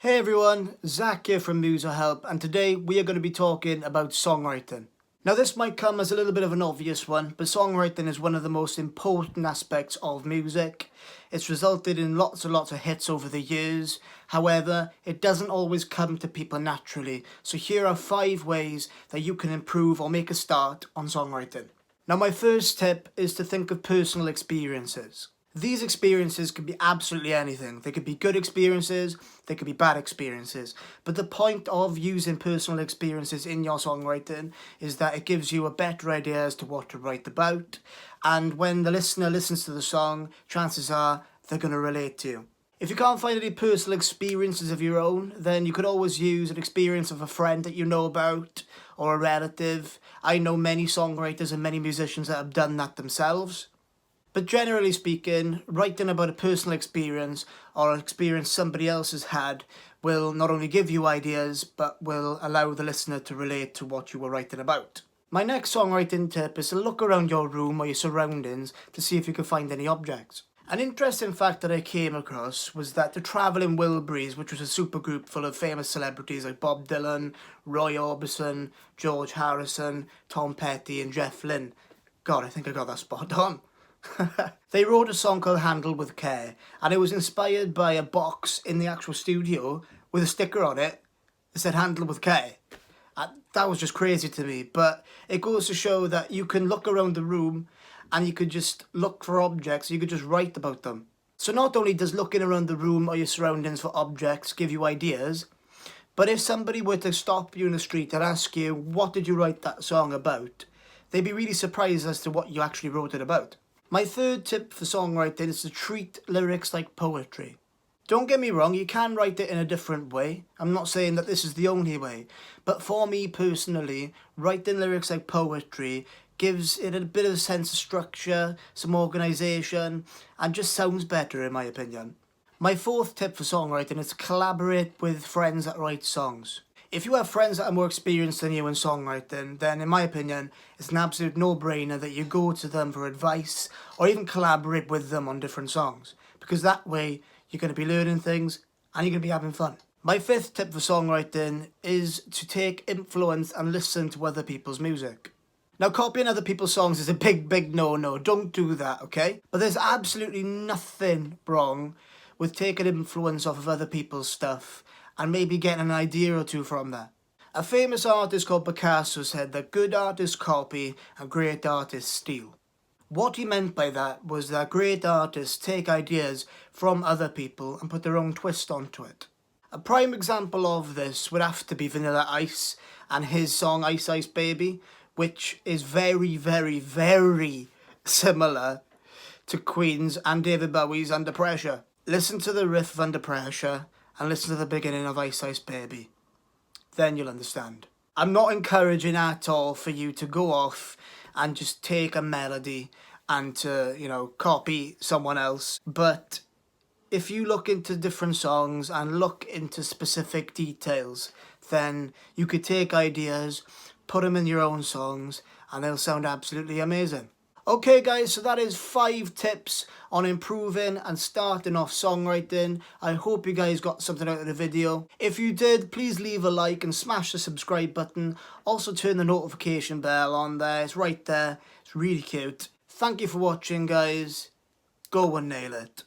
Hey everyone, Zach here from Muser Help, and today we are going to be talking about songwriting. Now this might come as a little bit of an obvious one, but songwriting is one of the most important aspects of music. It's resulted in lots and lots of hits over the years. However, it doesn't always come to people naturally, so here are 5 ways that you can improve or make a start on songwriting. Now my first tip is to think of personal experiences. These experiences could be absolutely anything. They could be good experiences, they could be bad experiences. But the point of using personal experiences in your songwriting is that it gives you a better idea as to what to write about. And when the listener listens to the song, chances are they're going to relate to you. If you can't find any personal experiences of your own, then you could always use an experience of a friend that you know about or a relative. I know many songwriters and many musicians that have done that themselves. But generally speaking, writing about a personal experience or an experience somebody else has had will not only give you ideas, but will allow the listener to relate to what you were writing about. My next songwriting tip is to look around your room or your surroundings to see if you can find any objects. An interesting fact that I came across was that the Travelling Wilburys, which was a supergroup full of famous celebrities like Bob Dylan, Roy Orbison, George Harrison, Tom Petty and Jeff Lynne. God, I think I got that spot on. They wrote a song called Handle With Care, and it was inspired by a box in the actual studio with a sticker on it that said Handle With Care. That was just crazy to me, but it goes to show that you can look around the room and you could just look for objects, you could just write about them. So not only does looking around the room or your surroundings for objects give you ideas, but if somebody were to stop you in the street and ask you, what did you write that song about? They'd be really surprised as to what you actually wrote it about. My third tip for songwriting is to treat lyrics like poetry. Don't get me wrong, you can write it in a different way. I'm not saying that this is the only way. But for me personally, writing lyrics like poetry gives it a bit of a sense of structure, some organisation, and just sounds better in my opinion. My fourth tip for songwriting is to collaborate with friends that write songs. If you have friends that are more experienced than you in songwriting, then in my opinion, it's an absolute no-brainer that you go to them for advice or even collaborate with them on different songs. Because that way, you're going to be learning things and you're going to be having fun. My fifth tip for songwriting is to take influence and listen to other people's music. Now, copying other people's songs is a big no-no. Don't do that, okay? But there's absolutely nothing wrong with taking influence off of other people's stuff and maybe getting an idea or two from there. A famous artist called Picasso said that good artists copy and great artists steal. What he meant by that was that great artists take ideas from other people and put their own twist onto it. A prime example of this would have to be Vanilla Ice and his song Ice Ice Baby, which is very similar to Queen's and David Bowie's Under Pressure. Listen to the riff of Under Pressure and listen to the beginning of Ice Ice Baby. Then you'll understand. I'm not encouraging at all for you to go off and just take a melody and to, copy someone else. But if you look into different songs and look into specific details, then you could take ideas, put them in your own songs, and they'll sound absolutely amazing. Okay guys, so that is 5 tips on improving and starting off songwriting. I hope you guys got something out of the video. If you did, please leave a like and smash the subscribe button. Also turn the notification bell on there. It's right there. It's really cute. Thank you for watching guys. Go and nail it.